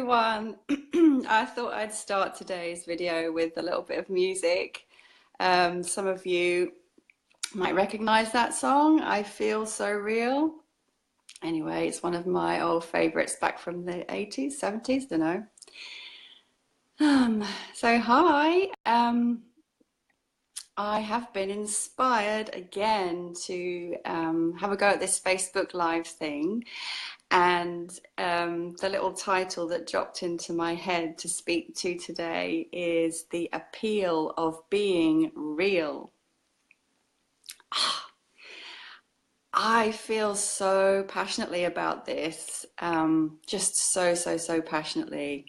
everyone. I thought I'd start today's video with a little bit of music. Some of you might recognize that song, I Feel So Real. Anyway, it's one of my old favorites back from the 80s, 70s, don't know. So hi, I have been inspired again to have a go at this Facebook Live thing. And the little title that dropped into my head to speak to today is The Appeal of Being Real. I feel so passionately about this, just so passionately.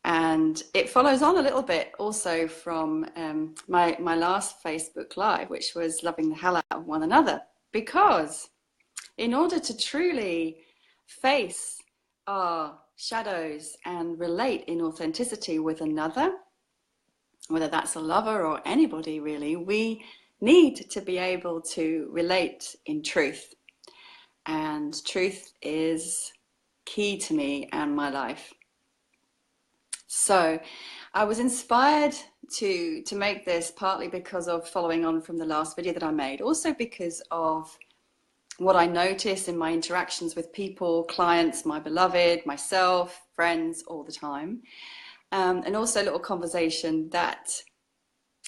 And it follows on a little bit also from my last Facebook Live, which was loving the hell out of one another, because in order to truly face our shadows and relate in authenticity with another, whether that's a lover or anybody really, we need to be able to relate in truth. And truth is key to me and my life. So I was inspired to make this partly because of following on from the last video that I made, also because of what I notice in my interactions with people, clients, my beloved, myself, friends, all the time. And also a little conversation that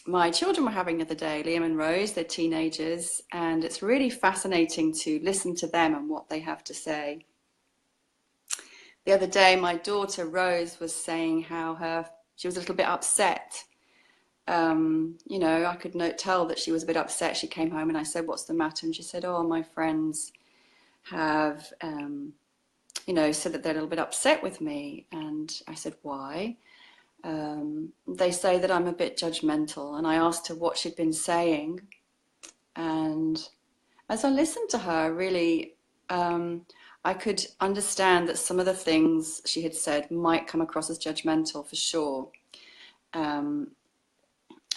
my children were having the other day, Liam and Rose, they're teenagers, and it's really fascinating to listen to them and what they have to say. The other day, my daughter Rose was saying how she was a little bit upset. You know, I could tell that she was a bit upset. She came home and I said, "What's the matter?" And she said, "Oh, my friends have, you know, said that they're a little bit upset with me." And I said, "Why?" They say that I'm a bit judgmental. And I asked her what she'd been saying. And as I listened to her, really, I could understand that some of the things she had said might come across as judgmental for sure.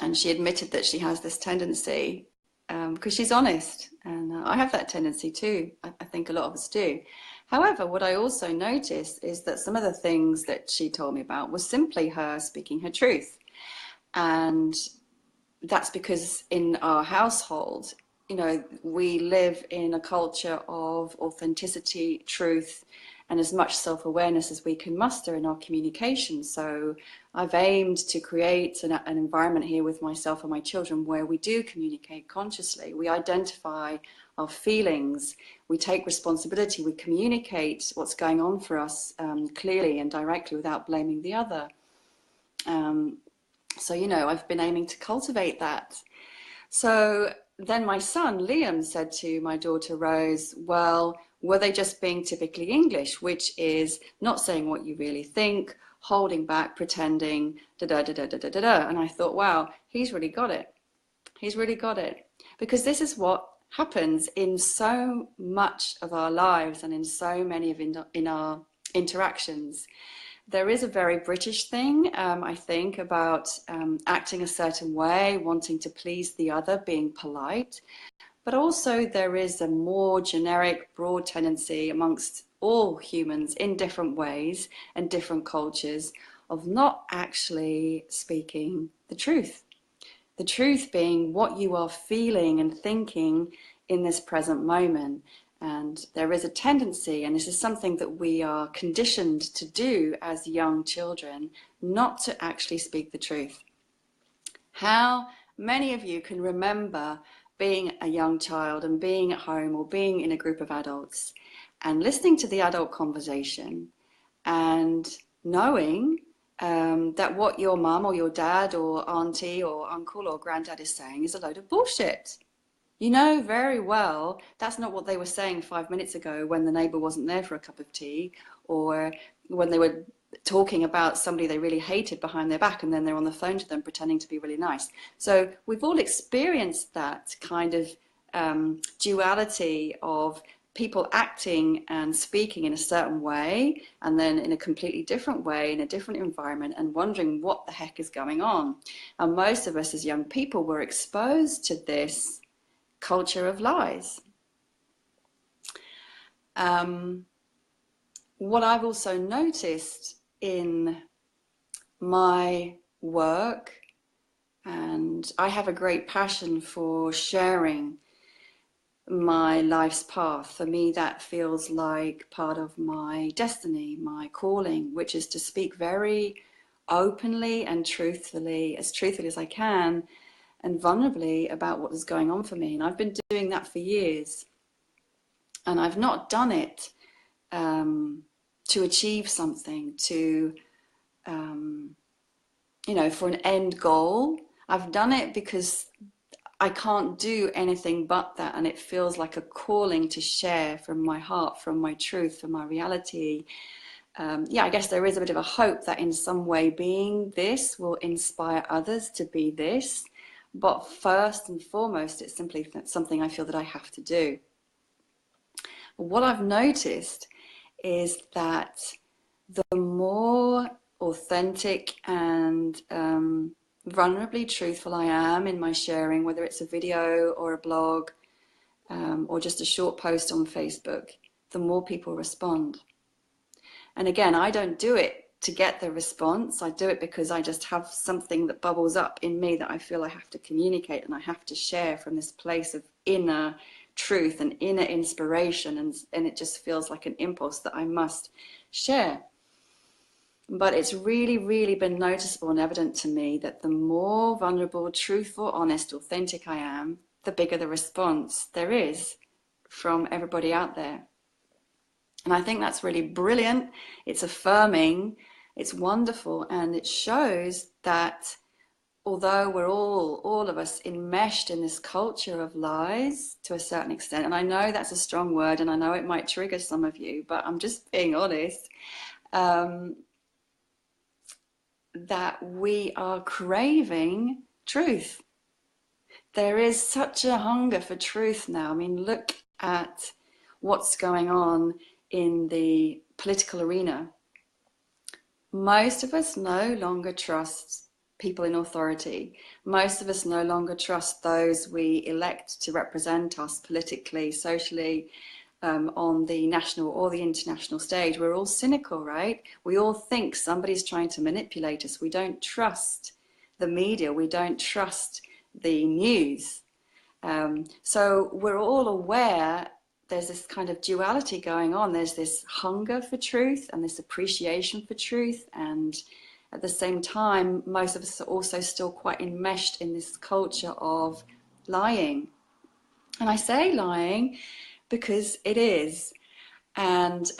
And she admitted that she has this tendency, because she's honest, and I have that tendency too. I think a lot of us do. However, what I also noticed is that some of the things that she told me about was simply her speaking her truth. And that's because in our household, you know, we live in a culture of authenticity, truth, and as much self-awareness as we can muster in our communication. So I've aimed to create an environment here with myself and my children where we do communicate consciously. We identify our feelings, we take responsibility, we communicate what's going on for us clearly and directly without blaming the other. So, you know, I've been aiming to cultivate that. So then my son, Liam, said to my daughter, Rose, well, were they just being typically English, which is not saying what you really think, holding back, pretending, da-da-da-da-da-da-da. And I thought, wow, he's really got it. He's really got it. Because this is what happens in so much of our lives and in so many of in our interactions. There is a very British thing, I think, about acting a certain way, wanting to please the other, being polite. But also there is a more generic, broad tendency amongst all humans in different ways and different cultures of not actually speaking the truth. The truth being what you are feeling and thinking in this present moment. And there is a tendency, and this is something that we are conditioned to do as young children, not to actually speak the truth. How many of you can remember being a young child and being at home or being in a group of adults and listening to the adult conversation and knowing that what your mum or your dad or auntie or uncle or granddad is saying is a load of bullshit? You know very well that's not what they were saying 5 minutes ago when the neighbour wasn't there for a cup of tea, or when they were talking about somebody they really hated behind their back and then they're on the phone to them pretending to be really nice. So we've all experienced that kind of duality of people acting and speaking in a certain way and then in a completely different way in a different environment and wondering what the heck is going on. And most of us as young people were exposed to this culture of lies. what I've also noticed in my work, and I have a great passion for sharing my life's path. For me, that feels like part of my destiny, my calling, which is to speak very openly and truthfully as I can, and vulnerably about what is going on for me. And I've been doing that for years. And I've not done it to achieve something, to, for an end goal. I've done it because I can't do anything but that, and it feels like a calling to share from my heart, from my truth, from my reality. I guess there is a bit of a hope that in some way being this will inspire others to be this, but first and foremost, it's simply something I feel that I have to do. What I've noticed is that the more authentic and vulnerably truthful I am in my sharing, whether it's a video or a blog or just a short post on Facebook, the more people respond. And again, I don't do it to get the response. I do it because I just have something that bubbles up in me that I feel I have to communicate and I have to share from this place of inner truth and inner inspiration, and it just feels like an impulse that I must share. But it's really, really been noticeable and evident to me that the more vulnerable, truthful, honest, authentic I am, the bigger the response there is from everybody out there. And I think that's really brilliant. It's affirming, it's wonderful, and it shows that although we're all of us enmeshed in this culture of lies to a certain extent, and I know that's a strong word and I know it might trigger some of you, but I'm just being honest, that we are craving truth. There is such a hunger for truth now. I mean, look at what's going on in the political arena. Most of us no longer trust people in authority. Most of us no longer trust those we elect to represent us politically, socially, on the national or the international stage. We're all cynical, right? We all think somebody's trying to manipulate us. We don't trust the media. We don't trust the news. So we're all aware there's this kind of duality going on. There's this hunger for truth and this appreciation for truth. And at the same time, most of us are also still quite enmeshed in this culture of lying. And I say lying because it is. And,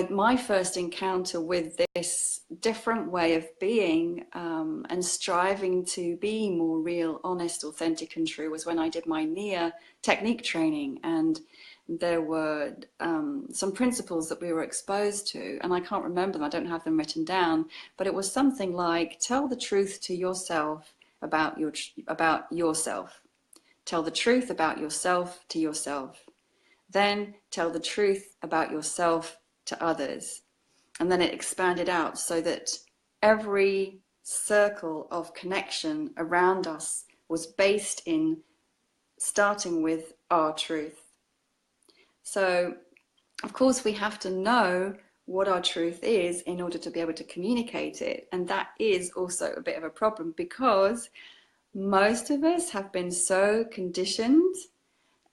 my first encounter with this different way of being and striving to be more real, honest, authentic and true was when I did my NIA technique training. And there were some principles that we were exposed to, and I can't remember them, I don't have them written down, but it was something like, tell the truth to yourself about yourself. Tell the truth about yourself to yourself. Then tell the truth about yourself to others. And then it expanded out so that every circle of connection around us was based in starting with our truth. So, of course, we have to know what our truth is in order to be able to communicate it. And that is also a bit of a problem because most of us have been so conditioned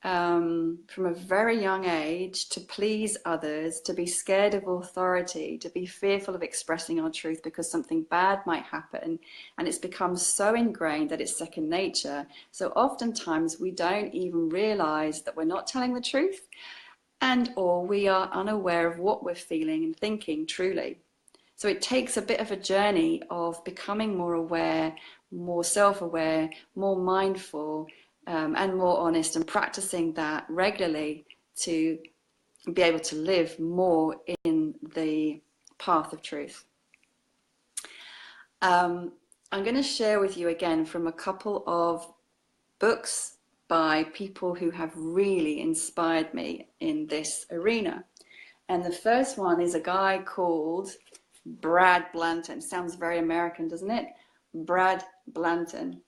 from a very young age to please others, to be scared of authority, to be fearful of expressing our truth because something bad might happen, and it's become so ingrained that it's second nature. So oftentimes we don't even realize that we're not telling the truth, and or we are unaware of what we're feeling and thinking truly. So it takes a bit of a journey of becoming more aware, more self-aware, more mindful, and more honest, and practicing that regularly to be able to live more in the path of truth. I'm going to share with you again from a couple of books by people who have really inspired me in this arena. And the first one is a guy called Brad Blanton. Sounds very American, doesn't it? Brad Blanton.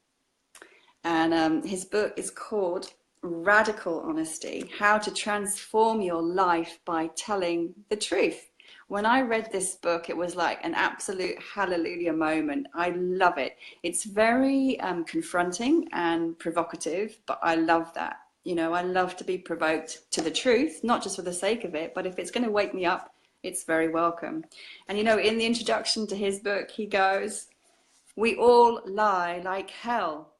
And his book is called Radical Honesty: How to Transform Your Life by Telling the Truth. When I read this book, it was like an absolute hallelujah moment. I love it. It's very confronting and provocative, but I love that. You know, I love to be provoked to the truth, not just for the sake of it, but if it's going to wake me up, it's very welcome. And, you know, in the introduction to his book, he goes, "We all lie like hell.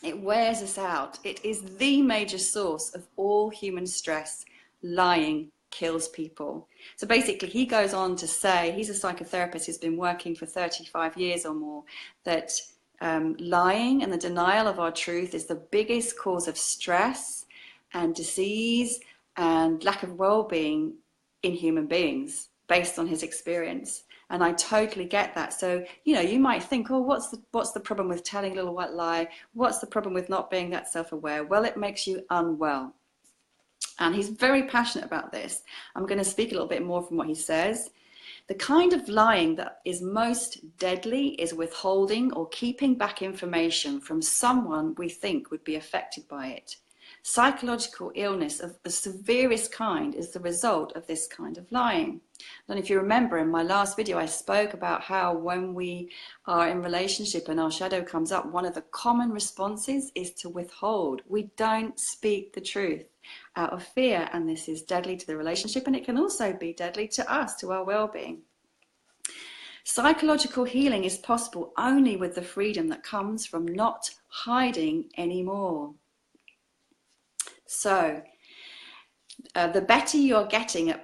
It wears us out. It is the major source of all human stress. Lying kills people." So basically, he goes on to say, he's a psychotherapist who's been working for 35 years or more, that lying and the denial of our truth is the biggest cause of stress and disease and lack of well-being in human beings, based on his experience. And I totally get that. So, you know, you might think, oh, what's the problem with telling a little white lie? What's the problem with not being that self-aware? Well, it makes you unwell. And he's very passionate about this. I'm going to speak a little bit more from what he says. The kind of lying that is most deadly is withholding or keeping back information from someone we think would be affected by it. Psychological illness of the severest kind is the result of this kind of lying. And if you remember, in my last video, I spoke about how when we are in relationship and our shadow comes up, one of the common responses is to withhold. We don't speak the truth out of fear, and this is deadly to the relationship, and it can also be deadly to us, to our well-being. Psychological healing is possible only with the freedom that comes from not hiding anymore. So, the better you're getting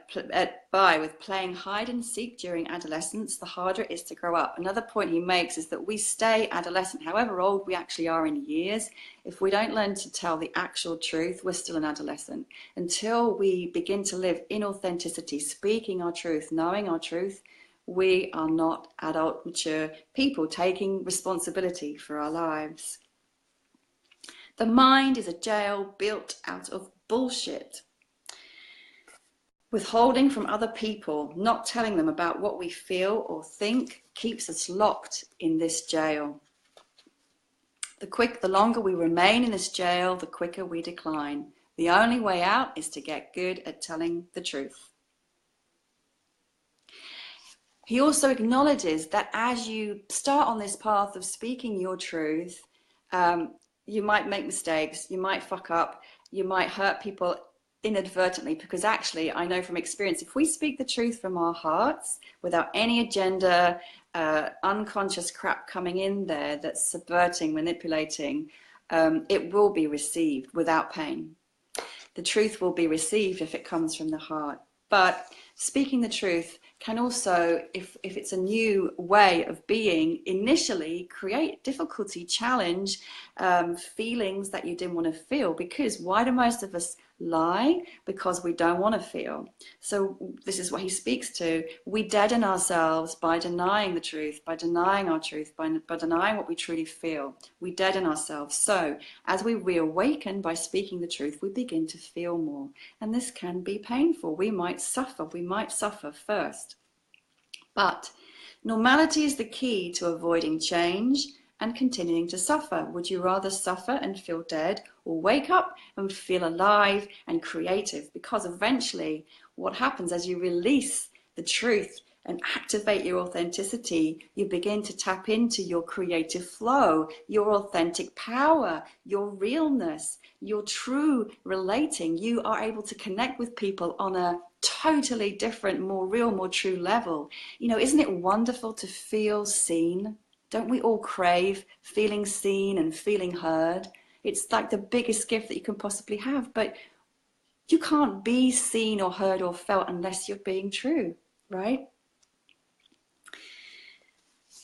by with playing hide and seek during adolescence, the harder it is to grow up. Another point he makes is that we stay adolescent, however old we actually are in years. If we don't learn to tell the actual truth, we're still an adolescent. Until we begin to live in authenticity, speaking our truth, knowing our truth, we are not adult, mature people taking responsibility for our lives. The mind is a jail built out of bullshit. Withholding from other people, not telling them about what we feel or think, keeps us locked in this jail. The longer we remain in this jail, the quicker we decline. The only way out is to get good at telling the truth. He also acknowledges that as you start on this path of speaking your truth, you might make mistakes, you might fuck up, you might hurt people inadvertently, because actually I know from experience, if we speak the truth from our hearts without any agenda, unconscious crap coming in there that's subverting, manipulating, it will be received without pain. The truth will be received if it comes from the heart. But speaking the truth can also, if it's a new way of being, initially create difficulty, challenge feelings that you didn't want to feel. Because why do most of us lie? Because we don't want to feel. So this is what he speaks to. We deaden ourselves by denying the truth, by denying our truth, by denying what we truly feel. We deaden ourselves. So as we reawaken by speaking the truth, we begin to feel more. And this can be painful. We might suffer first. But normality is the key to avoiding change and continuing to suffer. Would you rather suffer and feel dead, or wake up and feel alive and creative? Because eventually what happens as you release the truth and activate your authenticity, you begin to tap into your creative flow, your authentic power, your realness, your true relating. You are able to connect with people on a totally different, more real, more true level. You know, isn't it wonderful to feel seen? Don't we all crave feeling seen and feeling heard? It's like the biggest gift that you can possibly have, but you can't be seen or heard or felt unless you're being true, right?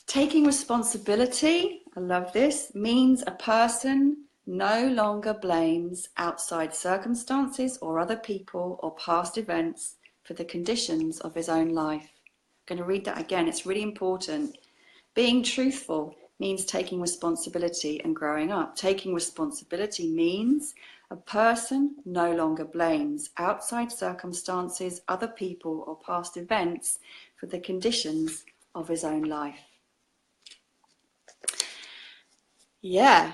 Taking responsibility, I love this, means a person no longer blames outside circumstances or other people or past events for the conditions of his own life. I'm going to read that again, it's really important. Being truthful means taking responsibility and growing up. Taking responsibility means a person no longer blames outside circumstances, other people, or past events for the conditions of his own life. Yeah,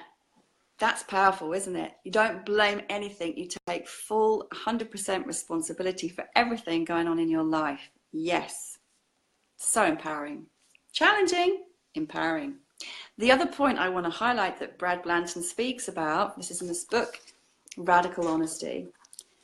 that's powerful, isn't it? You don't blame anything. You take full 100% responsibility for everything going on in your life. Yes. So empowering. Challenging, empowering. The other point I want to highlight that Brad Blanton speaks about, this is in this book, Radical Honesty,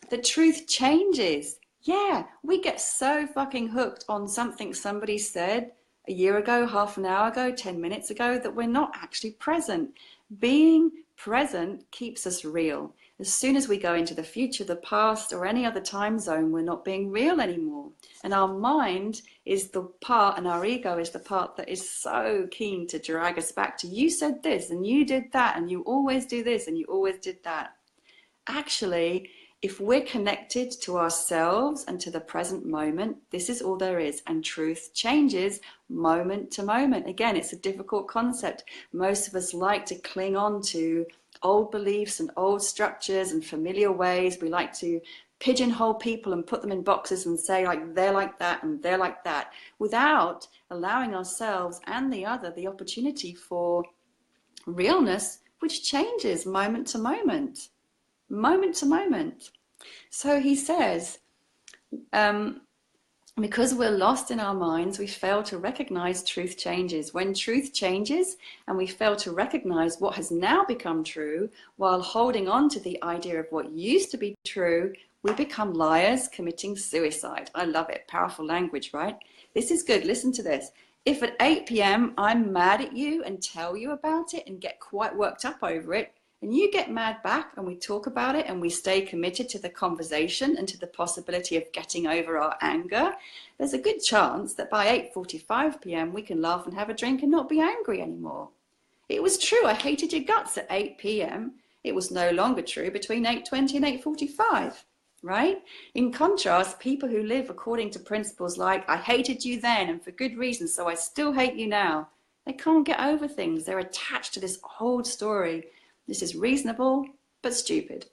that truth changes. Yeah, we get so fucking hooked on something somebody said a year ago, half an hour ago, 10 minutes ago, that we're not actually present. Being present keeps us real. As soon as we go into the future, the past, or any other time zone, we're not being real anymore. And our mind is the part, and our ego is the part that is so keen to drag us back to, you said this, and you did that, and you always do this, and you always did that. Actually, if we're connected to ourselves and to the present moment, this is all there is. And truth changes moment to moment. Again, it's a difficult concept. Most of us like to cling on to old beliefs and old structures and familiar ways. We like to pigeonhole people and put them in boxes and say, like, they're like that and they're like that, without allowing ourselves and the other the opportunity for realness, which changes moment to moment. Moment to moment. So he says, because we're lost in our minds, we fail to recognize truth changes. When truth changes and we fail to recognize what has now become true while holding on to the idea of what used to be true, we become liars committing suicide. I love it. Powerful language, right? This is good. Listen to this. If at 8 p.m. I'm mad at you and tell you about it and get quite worked up over it, and you get mad back and we talk about it and we stay committed to the conversation and to the possibility of getting over our anger, there's a good chance that by 8:45 p.m. we can laugh and have a drink and not be angry anymore. It was true, I hated your guts at 8 p.m. It was no longer true between 8:20 and 8:45, right? In contrast, people who live according to principles like, I hated you then and for good reason, so I still hate you now, they can't get over things. They're attached to this old story. This is reasonable, but stupid.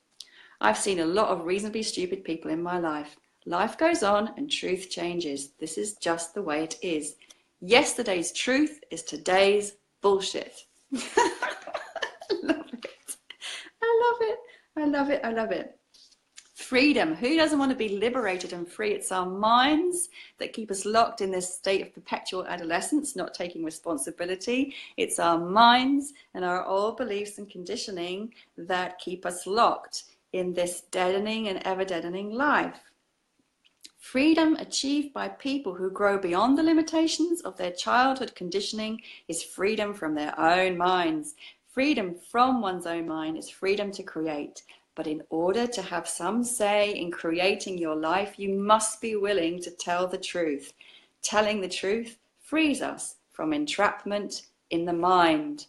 I've seen a lot of reasonably stupid people in my life. Life goes on and truth changes. This is just the way it is. Yesterday's truth is today's bullshit. I love it. I love it. I love it. I love it. Freedom. Who doesn't want to be liberated and free? It's our minds that keep us locked in this state of perpetual adolescence, not taking responsibility. It's our minds and our old beliefs and conditioning that keep us locked in this deadening and ever-deadening life. Freedom achieved by people who grow beyond the limitations of their childhood conditioning is freedom from their own minds. Freedom from one's own mind is freedom to create. But in order to have some say in creating your life, you must be willing to tell the truth. Telling the truth frees us from entrapment in the mind.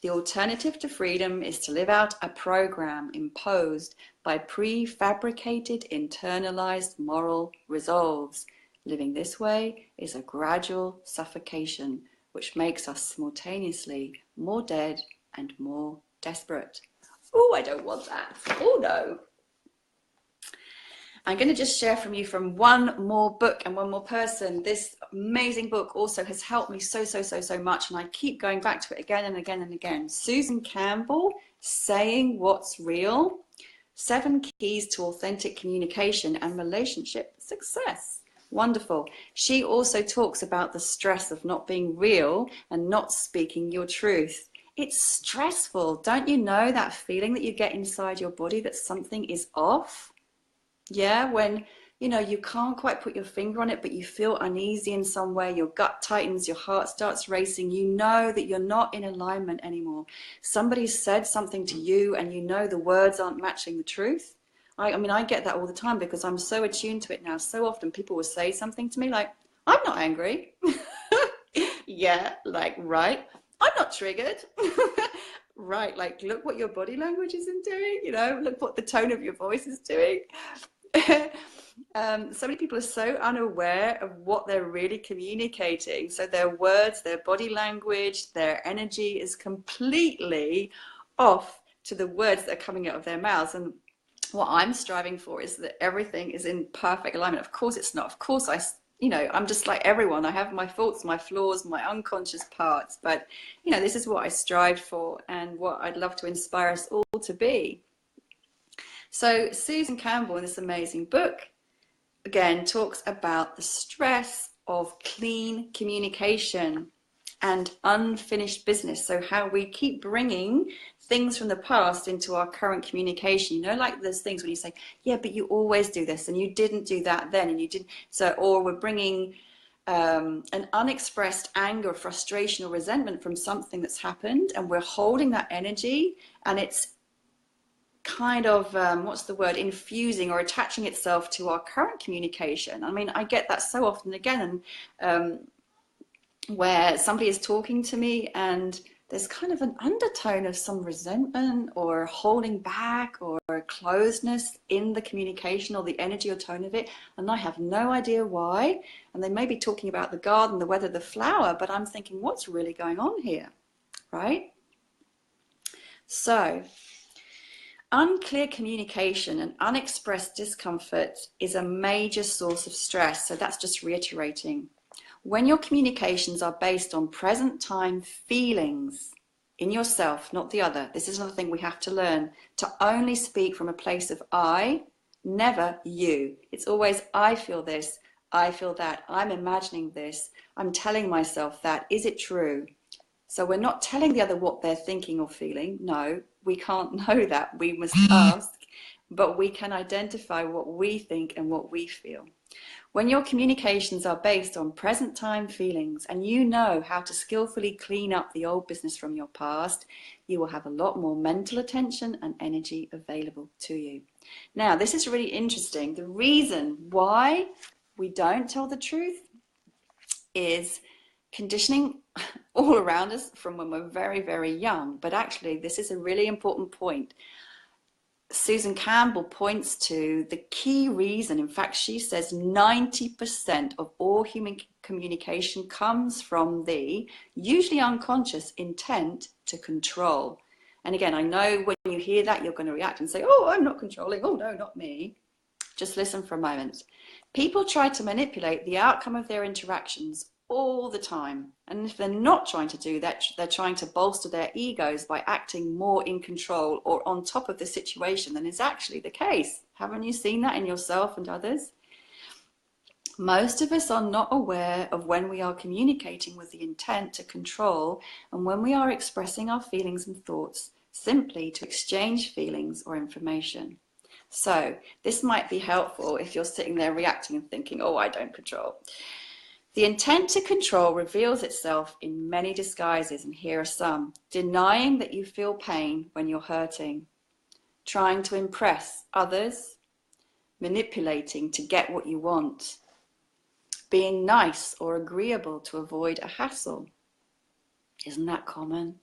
The alternative to freedom is to live out a program imposed by prefabricated, internalized moral resolves. Living this way is a gradual suffocation, which makes us simultaneously more dead and more desperate. Oh, I don't want that. Oh, no. I'm going to just share from one more book and one more person. This amazing book also has helped me so much, and I keep going back to it again and again and again. Susan Campbell, Saying What's Real, 7 Keys to Authentic Communication and Relationship Success. Wonderful. She also talks about the stress of not being real and not speaking your truth. It's stressful. Don't you know that feeling that you get inside your body that something is off? Yeah, when, you know, you can't quite put your finger on it, but you feel uneasy in some way, your gut tightens, your heart starts racing, you know that you're not in alignment anymore. Somebody said something to you and you know the words aren't matching the truth. I mean, I get that all the time because I'm so attuned to it now. So often people will say something to me like, I'm not angry. Yeah, like, right. I'm not triggered. Right, like, look what your body language isn't doing, you know, look what the tone of your voice is doing. So many people are so unaware of what they're really communicating. So their words, their body language, their energy is completely off to the words that are coming out of their mouths. And what I'm striving for is that everything is in perfect alignment. Of course it's not. Of course I'm just like everyone. I have my faults, my flaws, my unconscious parts. But, you know, this is what I strive for and what I'd love to inspire us all to be. So Susan Campbell in this amazing book, again, talks about the stress of clean communication and unfinished business. So how we keep bringing things from the past into our current communication, you know, like there's things when you say, yeah, but you always do this and you didn't do that then and you didn't. So, or we're bringing an unexpressed anger, frustration, or resentment from something that's happened, and we're holding that energy, and it's kind of what's the word, infusing or attaching itself to our current communication. I mean, I get that so often again, and where somebody is talking to me and there's kind of an undertone of some resentment or holding back or closeness in the communication or the energy or tone of it, and I have no idea why. And they may be talking about the garden, the weather, the flower, but I'm thinking, what's really going on here, right? So unclear communication and unexpressed discomfort is a major source of stress. So that's just reiterating. When your communications are based on present time feelings in yourself, not the other, this is another thing we have to learn, to only speak from a place of I, never you. It's always I feel this, I feel that, I'm imagining this, I'm telling myself that, is it true? So we're not telling the other what they're thinking or feeling. No, we can't know that. We must ask, but we can identify what we think and what we feel. When your communications are based on present time feelings and you know how to skillfully clean up the old business from your past, you will have a lot more mental attention and energy available to you. Now, this is really interesting. The reason why we don't tell the truth is conditioning all around us from when we're very, very young. But actually, this is a really important point. Susan Campbell points to the key reason. In fact, she says 90% of all human communication comes from the usually unconscious intent to control. And again, I know when you hear that, you're going to react and say, oh, I'm not controlling. Oh, no, not me. Just listen for a moment. People try to manipulate the outcome of their interactions all the time. And if they're not trying to do that, they're trying to bolster their egos by acting more in control or on top of the situation than is actually the case. Haven't you seen that in yourself and others? Most of us are not aware of when we are communicating with the intent to control and when we are expressing our feelings and thoughts simply to exchange feelings or information. So this might be helpful if you're sitting there reacting and thinking, oh, I don't control. The intent to control reveals itself in many disguises, and here are some. Denying that you feel pain when you're hurting, trying to impress others, manipulating to get what you want, being nice or agreeable to avoid a hassle. Isn't that common?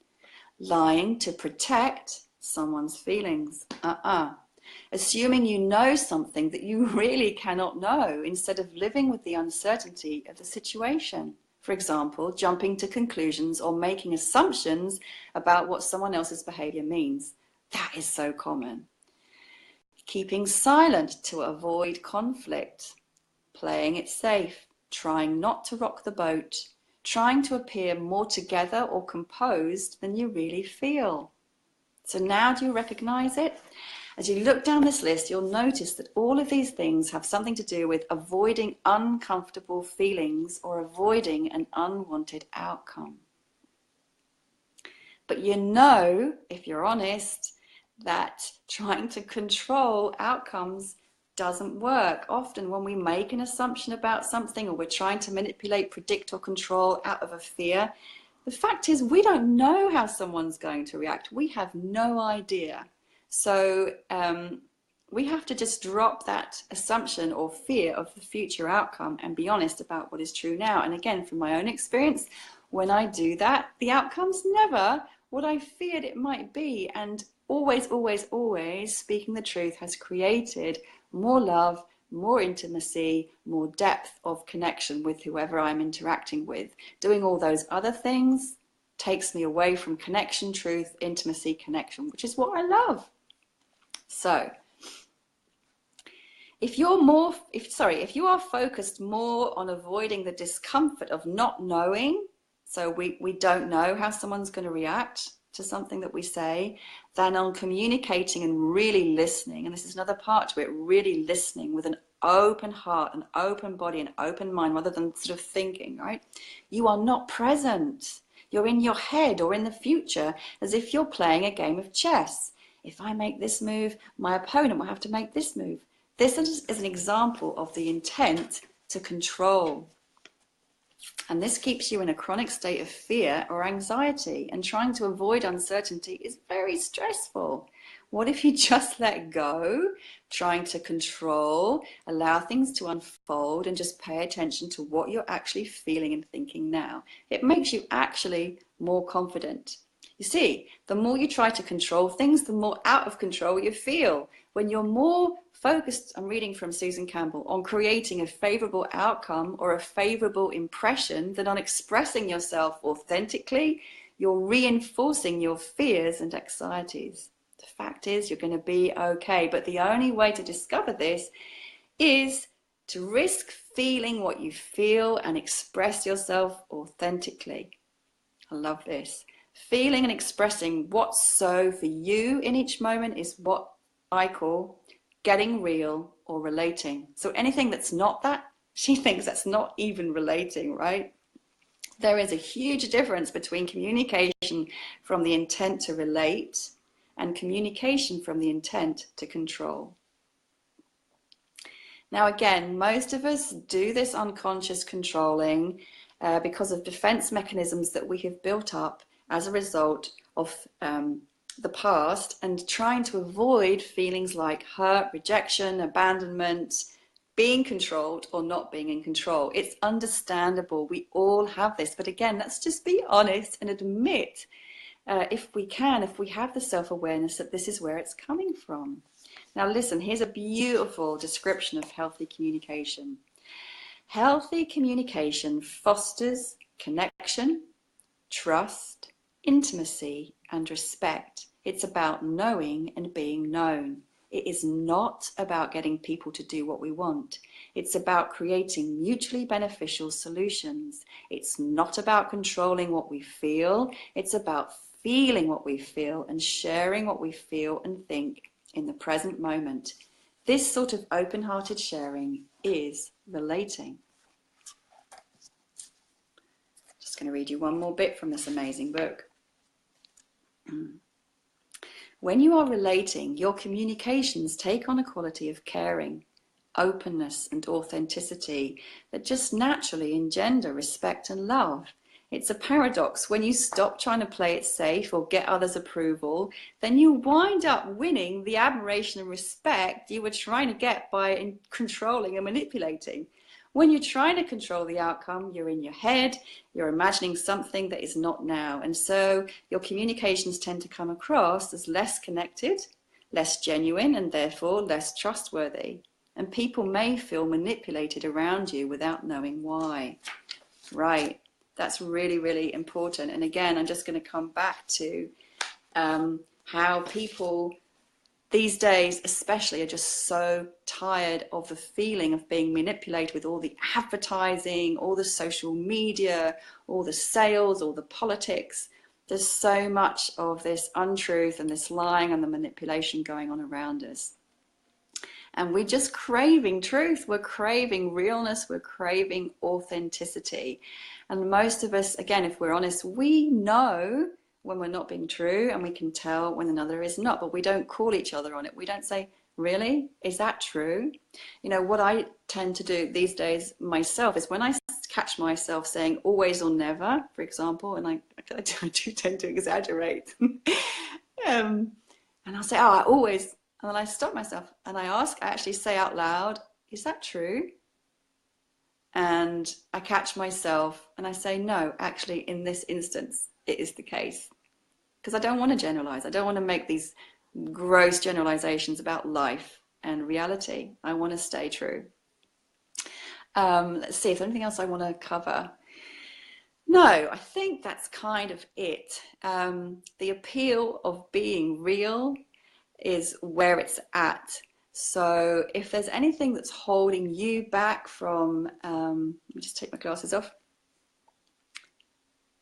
Lying to protect someone's feelings. Assuming you know something that you really cannot know instead of living with the uncertainty of the situation. For example, jumping to conclusions or making assumptions about what someone else's behavior means. That is so common. Keeping silent to avoid conflict. Playing it safe. Trying not to rock the boat. Trying to appear more together or composed than you really feel. So now do you recognize it? As you look down this list, you'll notice that all of these things have something to do with avoiding uncomfortable feelings or avoiding an unwanted outcome. But you know, if you're honest, that trying to control outcomes doesn't work. Often when we make an assumption about something or we're trying to manipulate, predict or control out of a fear, the fact is we don't know how someone's going to react. We have no idea. So we have to just drop that assumption or fear of the future outcome and be honest about what is true now. And again, from my own experience, when I do that, the outcome's never what I feared it might be. And always, always, always speaking the truth has created more love, more intimacy, more depth of connection with whoever I'm interacting with. Doing all those other things takes me away from connection, truth, intimacy, connection, which is what I love. So if you are focused more on avoiding the discomfort of not knowing, so we don't know how someone's going to react to something that we say, than on communicating and really listening, and this is another part to it, really listening with an open heart, an open body, an open mind, rather than sort of thinking, right? You are not present. You're in your head or in the future, as if you're playing a game of chess. If I make this move, my opponent will have to make this move. This is an example of the intent to control. And this keeps you in a chronic state of fear or anxiety, and trying to avoid uncertainty is very stressful. What if you just let go, trying to control, allow things to unfold, and just pay attention to what you're actually feeling and thinking now? It makes you actually more confident. You see, the more you try to control things, the more out of control you feel. When you're more focused, I'm reading from Susan Campbell, on creating a favorable outcome or a favorable impression than on expressing yourself authentically, you're reinforcing your fears and anxieties. The fact is, you're going to be okay. But the only way to discover this is to risk feeling what you feel and express yourself authentically. I love this. Feeling and expressing what's so for you in each moment is what I call getting real or relating. So anything that's not that, she thinks that's not even relating, right? There is a huge difference between communication from the intent to relate and communication from the intent to control. Now, again, most of us do this unconscious controlling because of defense mechanisms that we have built up as a result of the past, and trying to avoid feelings like hurt, rejection, abandonment, being controlled, or not being in control. It's understandable. We all have this. But again, let's just be honest and admit, if we have the self-awareness, that this is where it's coming from. Now listen, here's a beautiful description of healthy communication. Healthy communication fosters connection, trust, intimacy, and respect. It's about knowing and being known. It is not about getting people to do what we want. It's about creating mutually beneficial solutions. It's not about controlling what we feel. It's about feeling what we feel and sharing what we feel and think in the present moment. This sort of open-hearted sharing is relating. Just going to read you one more bit from this amazing book. When you are relating, your communications take on a quality of caring, openness, and authenticity that just naturally engender respect and love. It's a paradox. When you stop trying to play it safe or get others' approval, then you wind up winning the admiration and respect you were trying to get by controlling and manipulating. When you're trying to control the outcome, you're in your head, you're imagining something that is not now. And so your communications tend to come across as less connected, less genuine, and therefore less trustworthy. And people may feel manipulated around you without knowing why. Right, that's really, really important. And again, I'm just going to come back to how people these days especially are just so tired of the feeling of being manipulated with all the advertising, all the social media, all the sales, all the politics. There's so much of this untruth and this lying and the manipulation going on around us. And we're just craving truth. We're craving realness. We're craving authenticity. And most of us, again, if we're honest, we know when we're not being true, and we can tell when another is not, but we don't call each other on it. We don't say, really? Is that true? You know, what I tend to do these days myself is when I catch myself saying always or never, for example, and I do tend to exaggerate, and I'll say, oh, I always, and then I stop myself and I actually say out loud, is that true? And I catch myself and I say, no, actually in this instance, it is the case. Because I don't want to generalize. I don't want to make these gross generalizations about life and reality. I want to stay true. Let's see if there's anything else I want to cover. No, I think that's kind of it. The appeal of being real is where it's at. So if there's anything that's holding you back from, let me just take my glasses off,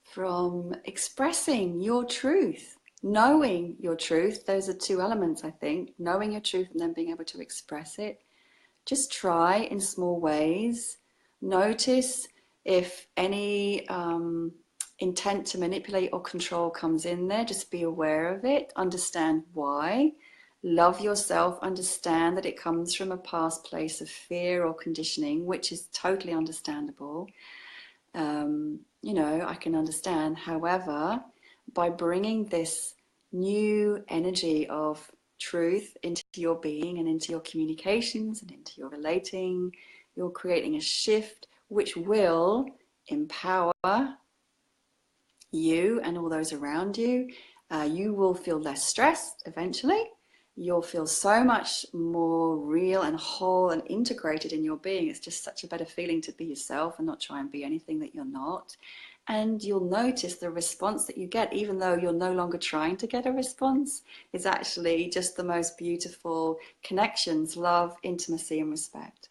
from expressing your truth, knowing your truth. Those are two elements, I think, knowing your truth and then being able to express it. just try in small ways. Notice if any intent to manipulate or control comes in there. Just be aware of it, understand why. Love yourself, understand that it comes from a past place of fear or conditioning, which is totally understandable. You know, I can understand. However, by bringing this new energy of truth into your being and into your communications and into your relating, you're creating a shift which will empower you and all those around you. You will feel less stressed eventually. You'll feel so much more real and whole and integrated in your being. It's just such a better feeling to be yourself and not try and be anything that you're not. And you'll notice the response that you get, even though you're no longer trying to get a response, is actually just the most beautiful connections, love, intimacy, and respect.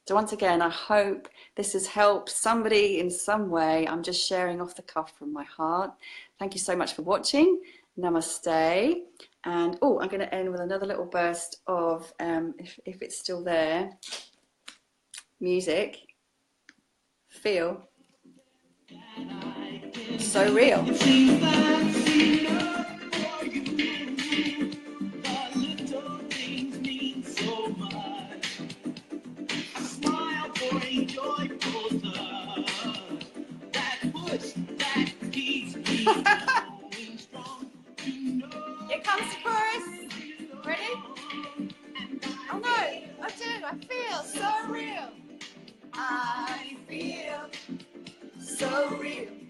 So once again, I hope this has helped somebody in some way. I'm just sharing off the cuff from my heart. Thank you so much for watching. Namaste. And oh, I'm going to end with another little burst of, if it's still there, music. Feel so real. Here comes the chorus. Ready? Oh no, I do. I feel so real. I feel so real.